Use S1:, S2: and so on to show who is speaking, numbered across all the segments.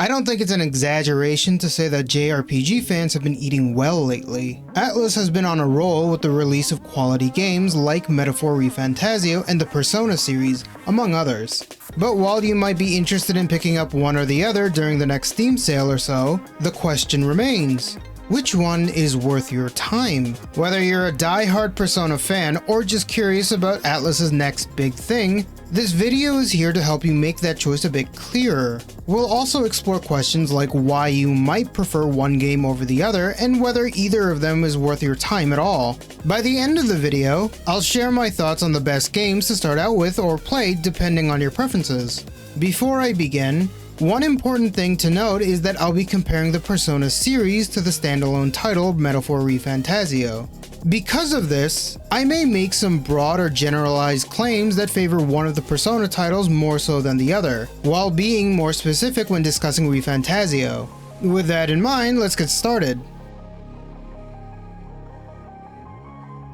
S1: I don't think it's an exaggeration to say that JRPG fans have been eating well lately. Atlus has been on a roll with the release of quality games like Metaphor ReFantazio and the Persona series, among others. But while you might be interested in picking up one or the other during the next Steam sale or so, the question remains: which one is worth your time? Whether you're a die-hard Persona fan or just curious about Atlus's next big thing, this video is here to help you make that choice a bit clearer. We'll also explore questions like why you might prefer one game over the other and whether either of them is worth your time at all. By the end of the video, I'll share my thoughts on the best games to start out with or play depending on your preferences. Before I begin, one important thing to note is that I'll be comparing the Persona series to the standalone title Metaphor ReFantazio. Because of this, I may make some broad or generalized claims that favor one of the Persona titles more so than the other, while being more specific when discussing ReFantazio. With that in mind, let's get started.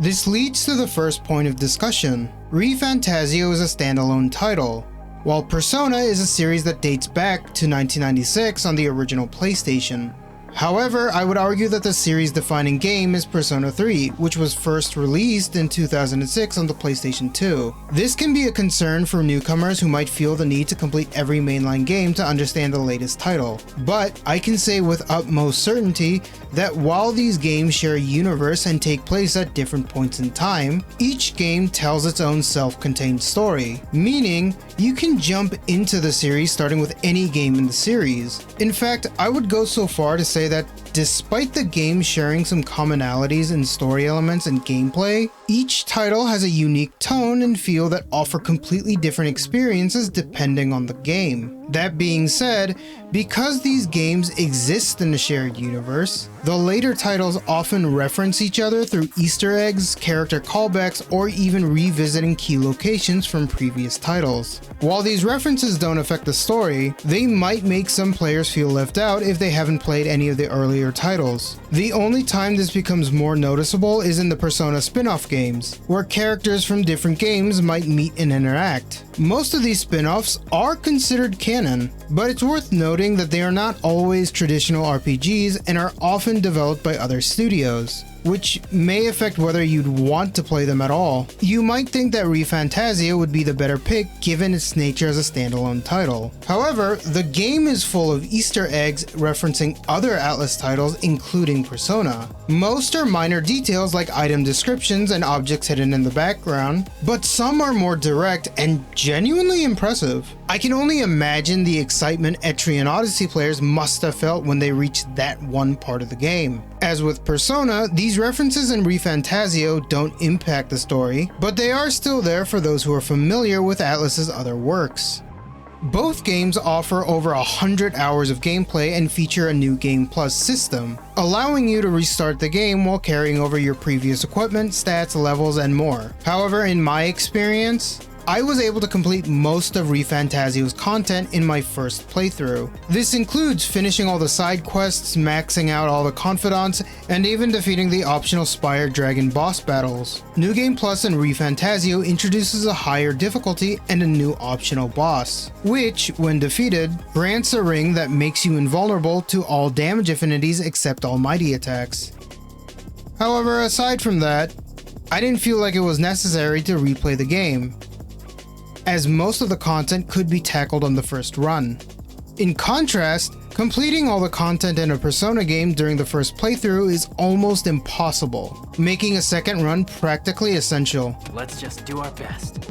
S1: This leads to the first point of discussion. ReFantazio is a standalone title, while Persona is a series that dates back to 1996 on the original PlayStation. However, I would argue that the series' defining game is Persona 3, which was first released in 2006 on the PlayStation 2. This can be a concern for newcomers who might feel the need to complete every mainline game to understand the latest title. But I can say with utmost certainty that while these games share a universe and take place at different points in time, each game tells its own self-contained story, meaning you can jump into the series starting with any game in the series. In fact, I would go so far to say that despite the game sharing some commonalities in story elements and gameplay, each title has a unique tone and feel that offer completely different experiences depending on the game. That being said, because these games exist in a shared universe, the later titles often reference each other through Easter eggs, character callbacks, or even revisiting key locations from previous titles. While these references don't affect the story, they might make some players feel left out if they haven't played any of the earlier titles. The only time this becomes more noticeable is in the Persona spin-off games, where characters from different games might meet and interact. Most of these spin-offs are considered canon, but it's worth noting that they are not always traditional RPGs and are often developed by other studios, which may affect whether you'd want to play them at all. You might think that ReFantazio would be the better pick given its nature as a standalone title. However, the game is full of Easter eggs referencing other Atlus titles including Persona. Most are minor details like item descriptions and objects hidden in the background, but some are more direct and genuinely impressive. I can only imagine the excitement Etrian Odyssey players must have felt when they reached that one part of the game. As with Persona, these references in ReFantazio don't impact the story, but they are still there for those who are familiar with Atlus's other works. Both games offer over 100 hours of gameplay and feature a new Game Plus system, allowing you to restart the game while carrying over your previous equipment, stats, levels, and more. However, in my experience, I was able to complete most of ReFantazio's content in my first playthrough. This includes finishing all the side quests, maxing out all the confidants, and even defeating the optional Spire Dragon boss battles. New Game Plus in ReFantazio introduces a higher difficulty and a new optional boss, which, when defeated, grants a ring that makes you invulnerable to all damage affinities except almighty attacks. However, aside from that, I didn't feel like it was necessary to replay the game, as most of the content could be tackled on the first run. In contrast, completing all the content in a Persona game during the first playthrough is almost impossible, making a second run practically essential.
S2: Let's just do our best.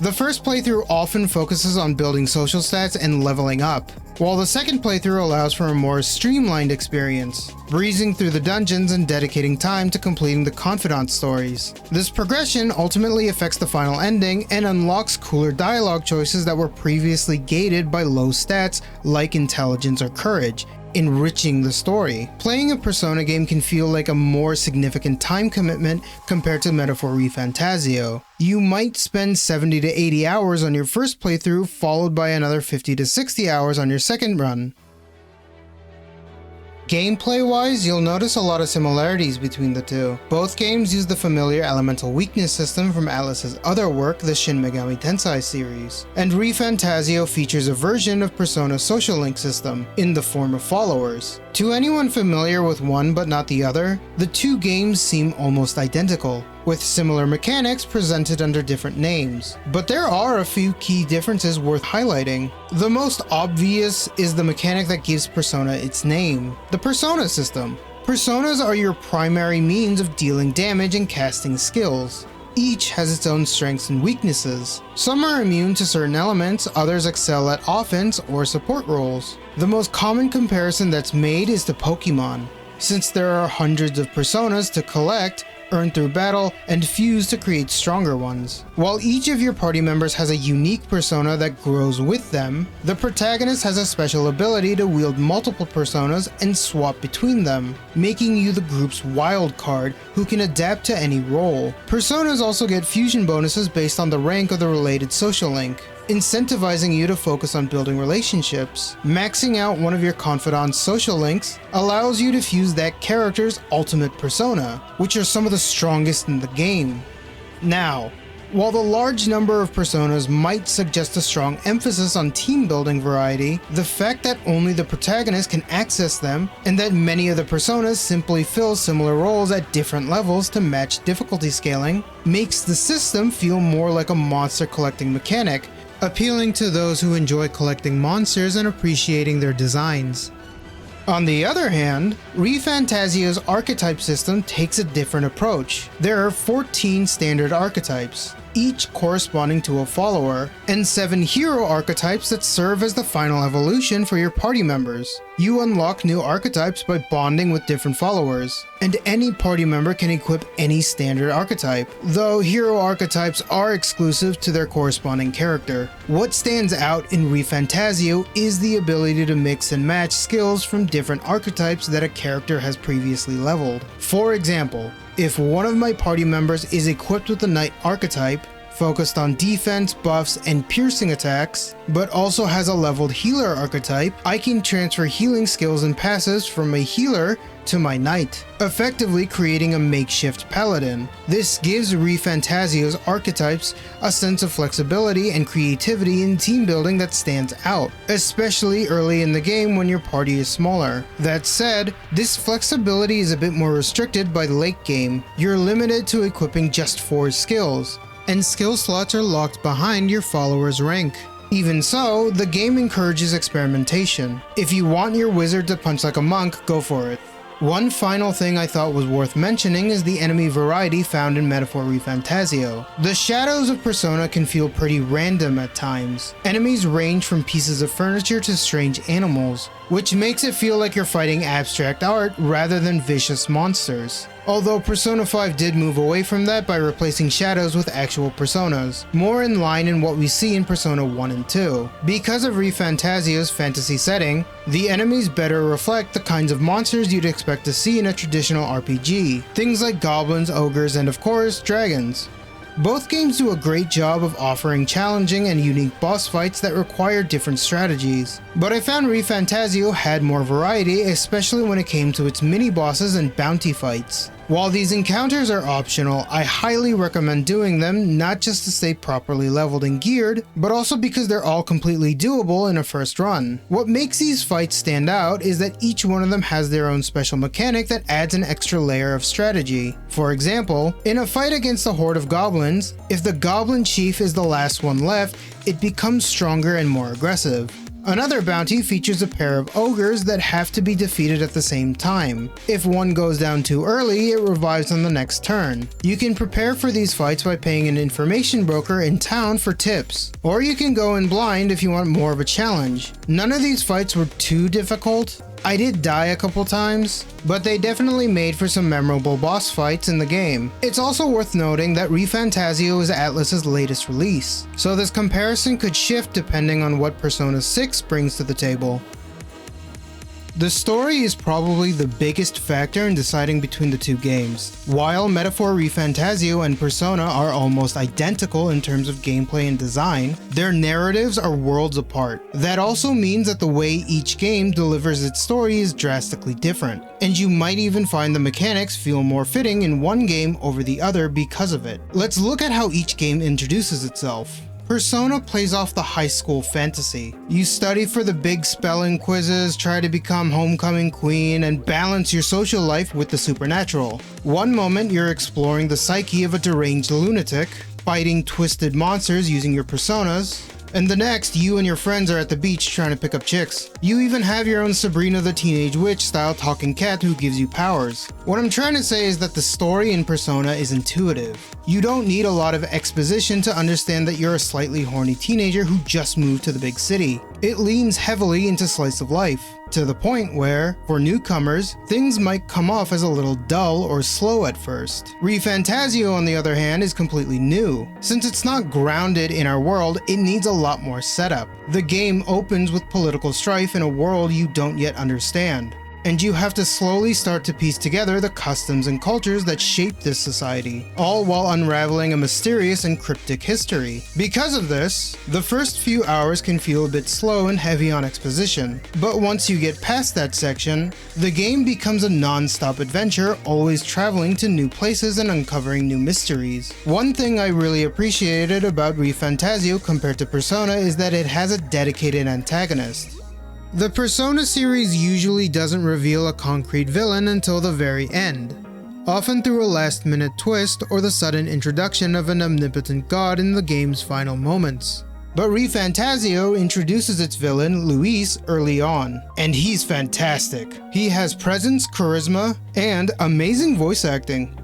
S1: The first playthrough often focuses on building social stats and leveling up, while the second playthrough allows for a more streamlined experience, breezing through the dungeons and dedicating time to completing the confidant stories. This progression ultimately affects the final ending and unlocks cooler dialogue choices that were previously gated by low stats like intelligence or courage, enriching the story. Playing a Persona game can feel like a more significant time commitment compared to Metaphor ReFantazio. You might spend 70 to 80 hours on your first playthrough, followed by another 50 to 60 hours on your second run. Gameplay-wise, you'll notice a lot of similarities between the two. Both games use the familiar elemental weakness system from Atlus's other work, the Shin Megami Tensei series, and ReFantazio features a version of Persona's social link system, in the form of followers. To anyone familiar with one but not the other, the two games seem almost identical, with similar mechanics presented under different names. But there are a few key differences worth highlighting. The most obvious is the mechanic that gives Persona its name, the Persona system. Personas are your primary means of dealing damage and casting skills. Each has its own strengths and weaknesses. Some are immune to certain elements, others excel at offense or support roles. The most common comparison that's made is to Pokemon. Since there are hundreds of personas to collect, earn through battle, and fuse to create stronger ones. While each of your party members has a unique persona that grows with them, the protagonist has a special ability to wield multiple personas and swap between them, making you the group's wild card who can adapt to any role. Personas also get fusion bonuses based on the rank of the related social link, incentivizing you to focus on building relationships. Maxing out one of your confidant's social links allows you to fuse that character's ultimate persona, which are some of the strongest in the game. Now, while the large number of personas might suggest a strong emphasis on team building variety, the fact that only the protagonist can access them, and that many of the personas simply fill similar roles at different levels to match difficulty scaling, makes the system feel more like a monster collecting mechanic, appealing to those who enjoy collecting monsters and appreciating their designs. On the other hand, ReFantazio's archetype system takes a different approach. There are 14 standard archetypes, each corresponding to a follower, and 7 hero archetypes that serve as the final evolution for your party members. You unlock new archetypes by bonding with different followers, and any party member can equip any standard archetype, though hero archetypes are exclusive to their corresponding character. What stands out in ReFantazio is the ability to mix and match skills from different archetypes that a character has previously leveled. For example, if one of my party members is equipped with the Knight archetype, focused on defense, buffs, and piercing attacks, but also has a leveled healer archetype, I can transfer healing skills and passives from a healer to my knight, effectively creating a makeshift paladin. This gives ReFantazio's archetypes a sense of flexibility and creativity in team building that stands out, especially early in the game when your party is smaller. That said, this flexibility is a bit more restricted by the late game. You're limited to equipping just 4 skills, and skill slots are locked behind your follower's rank. Even so, the game encourages experimentation. If you want your wizard to punch like a monk, go for it. One final thing I thought was worth mentioning is the enemy variety found in Metaphor ReFantazio. The shadows of Persona can feel pretty random at times. Enemies range from pieces of furniture to strange animals, which makes it feel like you're fighting abstract art rather than vicious monsters. Although Persona 5 did move away from that by replacing shadows with actual personas, more in line in what we see in Persona 1 and 2. Because of ReFantazio's fantasy setting, the enemies better reflect the kinds of monsters you'd expect to see in a traditional RPG, things like goblins, ogres, and of course, dragons. Both games do a great job of offering challenging and unique boss fights that require different strategies, but I found ReFantazio had more variety, especially when it came to its mini-bosses and bounty fights. While these encounters are optional, I highly recommend doing them, not just to stay properly leveled and geared, but also because they're all completely doable in a first run. What makes these fights stand out is that each one of them has their own special mechanic that adds an extra layer of strategy. For example, in a fight against a horde of goblins, if the goblin chief is the last one left, it becomes stronger and more aggressive. Another bounty features a pair of ogres that have to be defeated at the same time. If one goes down too early, it revives on the next turn. You can prepare for these fights by paying an information broker in town for tips, or you can go in blind if you want more of a challenge. None of these fights were too difficult. I did die a couple times, but they definitely made for some memorable boss fights in the game. It's also worth noting that ReFantazio is Atlus's latest release, so this comparison could shift depending on what Persona 6 brings to the table. The story is probably the biggest factor in deciding between the two games. While Metaphor ReFantazio and Persona are almost identical in terms of gameplay and design, their narratives are worlds apart. That also means that the way each game delivers its story is drastically different, and you might even find the mechanics feel more fitting in one game over the other because of it. Let's look at how each game introduces itself. Persona plays off the high school fantasy. You study for the big spelling quizzes, try to become homecoming queen, and balance your social life with the supernatural. One moment you're exploring the psyche of a deranged lunatic, fighting twisted monsters using your personas, and the next, you and your friends are at the beach trying to pick up chicks. You even have your own Sabrina the Teenage Witch style talking cat who gives you powers. What I'm trying to say is that the story in Persona is intuitive. You don't need a lot of exposition to understand that you're a slightly horny teenager who just moved to the big city. It leans heavily into slice of life, to the point where, for newcomers, things might come off as a little dull or slow at first. ReFantazio, on the other hand, is completely new. Since it's not grounded in our world, it needs a lot more setup. The game opens with political strife in a world you don't yet understand, and you have to slowly start to piece together the customs and cultures that shape this society, all while unraveling a mysterious and cryptic history. Because of this, the first few hours can feel a bit slow and heavy on exposition, but once you get past that section, the game becomes a non-stop adventure, always traveling to new places and uncovering new mysteries. One thing I really appreciated about ReFantazio compared to Persona is that it has a dedicated antagonist. The Persona series usually doesn't reveal a concrete villain until the very end, often through a last-minute twist or the sudden introduction of an omnipotent god in the game's final moments. But ReFantazio introduces its villain, Luis, early on, and he's fantastic. He has presence, charisma, and amazing voice acting.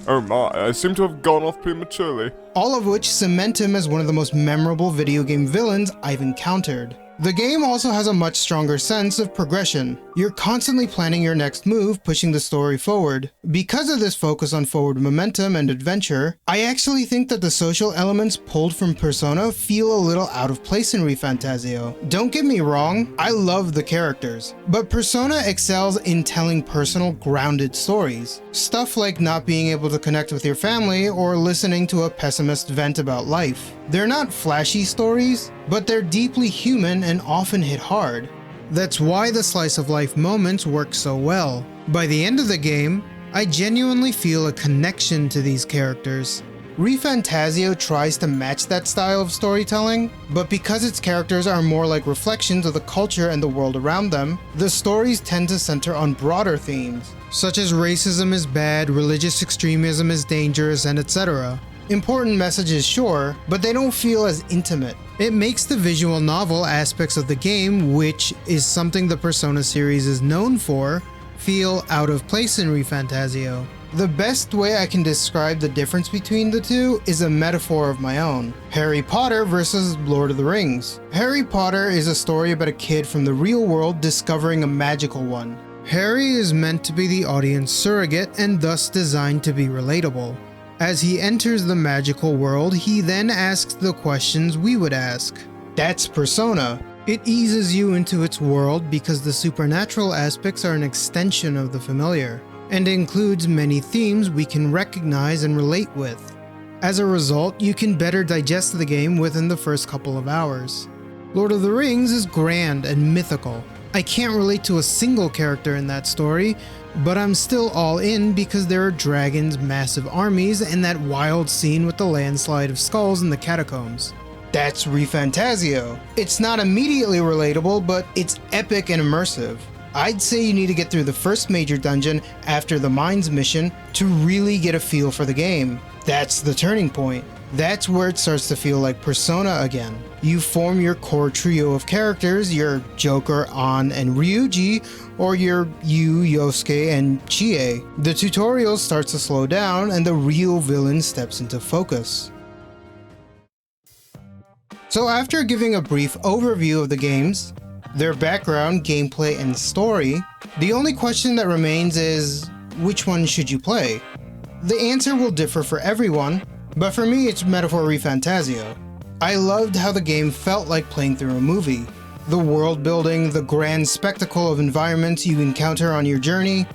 S2: Oh my, I seem to have gone off prematurely.
S1: All of which cement him as one of the most memorable video game villains I've encountered. The game also has a much stronger sense of progression. You're constantly planning your next move, pushing the story forward. Because of this focus on forward momentum and adventure, I actually think that the social elements pulled from Persona feel a little out of place in ReFantazio. Don't get me wrong, I love the characters, but Persona excels in telling personal, grounded stories. Stuff like not being able to connect with your family or listening to a pessimist vent about life. They're not flashy stories, but they're deeply human and often hit hard. That's why the slice of life moments work so well. By the end of the game, I genuinely feel a connection to these characters. ReFantazio tries to match that style of storytelling, but because its characters are more like reflections of the culture and the world around them, the stories tend to center on broader themes, such as racism is bad, religious extremism is dangerous, and etc. Important messages, sure, but they don't feel as intimate. It makes the visual novel aspects of the game, which is something the Persona series is known for, feel out of place in ReFantazio. The best way I can describe the difference between the two is a metaphor of my own. Harry Potter versus Lord of the Rings. Harry Potter is a story about a kid from the real world discovering a magical one. Harry is meant to be the audience surrogate and thus designed to be relatable. As he enters the magical world, he then asks the questions we would ask. That's Persona. It eases you into its world because the supernatural aspects are an extension of the familiar, and includes many themes we can recognize and relate with. As a result, you can better digest the game within the first couple of hours. Lord of the Rings is grand and mythical. I can't relate to a single character in that story, but I'm still all in because there are dragons, massive armies, and that wild scene with the landslide of skulls in the catacombs. That's ReFantazio. It's not immediately relatable, but it's epic and immersive. I'd say you need to get through the first major dungeon after the Mines mission to really get a feel for the game. That's the turning point. That's where it starts to feel like Persona again. You form your core trio of characters, your Joker, An, and Ryuji, or your Yu, Yosuke, and Chie. The tutorial starts to slow down and the real villain steps into focus. So after giving a brief overview of the games, their background, gameplay, and story, the only question that remains is, which one should you play? The answer will differ for everyone, but for me it's Metaphor ReFantazio. I loved how the game felt like playing through a movie. the world building, the grand spectacle of environments you encounter on your journey,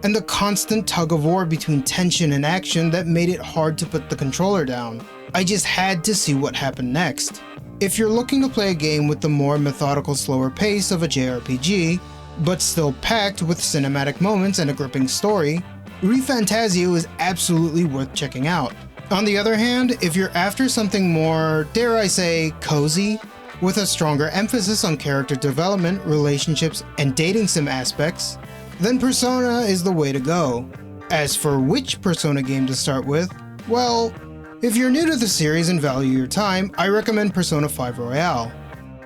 S1: and the constant tug of war between tension and action that made it hard to put the controller down. I just had to see what happened next. If you're looking to play a game with the more methodical, slower pace of a JRPG, but still packed with cinematic moments and a gripping story, ReFantazio is absolutely worth checking out. On the other hand, if you're after something more, dare I say, cozy, with a stronger emphasis on character development, relationships, and dating sim aspects, then Persona is the way to go. As for which Persona game to start with, well, if you're new to the series and value your time, I recommend Persona 5 Royale.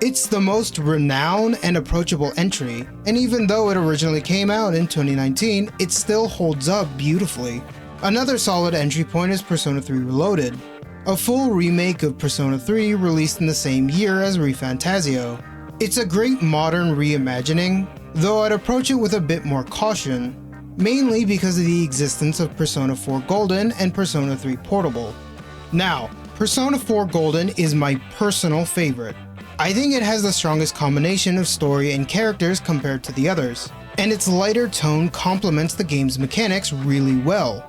S1: It's the most renowned and approachable entry, and even though it originally came out in 2019, it still holds up beautifully. Another solid entry point is Persona 3 Reloaded, a full remake of Persona 3 released in the same year as ReFantazio. It's a great modern reimagining, though I'd approach it with a bit more caution, mainly because of the existence of Persona 4 Golden and Persona 3 Portable. Now, Persona 4 Golden is my personal favorite. I think it has the strongest combination of story and characters compared to the others, and its lighter tone complements the game's mechanics really well.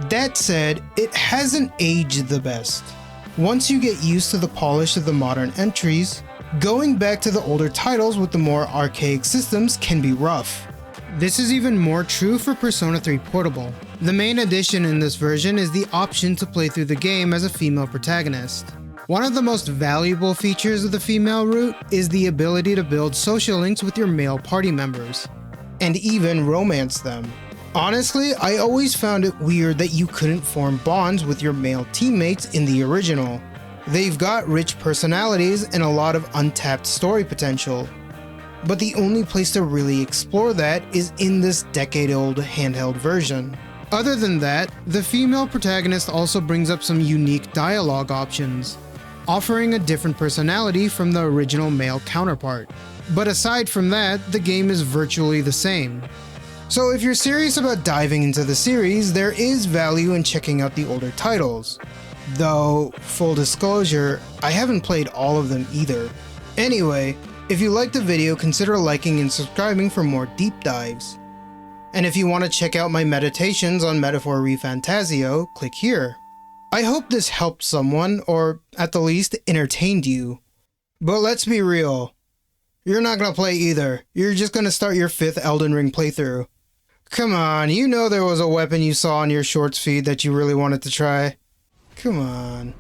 S1: That said, it hasn't aged the best. Once you get used to the polish of the modern entries, going back to the older titles with the more archaic systems can be rough. This is even more true for Persona 3 Portable. The main addition in this version is the option to play through the game as a female protagonist. One of the most valuable features of the female route is the ability to build social links with your male party members, and even romance them. Honestly, I always found it weird that you couldn't form bonds with your male teammates in the original. They've got rich personalities and a lot of untapped story potential, but the only place to really explore that is in this decade-old handheld version. Other than that, the female protagonist also brings up some unique dialogue options, offering a different personality from the original male counterpart. But aside from that, the game is virtually the same. So if you're serious about diving into the series, there is value in checking out the older titles. Though, full disclosure, I haven't played all of them either. Anyway, if you liked the video, consider liking and subscribing for more deep dives. And if you want to check out my meditations on Metaphor ReFantazio, click here. I hope this helped someone, or at the least entertained you. But let's be real, you're not gonna play either. You're just gonna start your 5th Elden Ring playthrough. Come on, you know there was a weapon you saw on your shorts feed that you really wanted to try. Come on.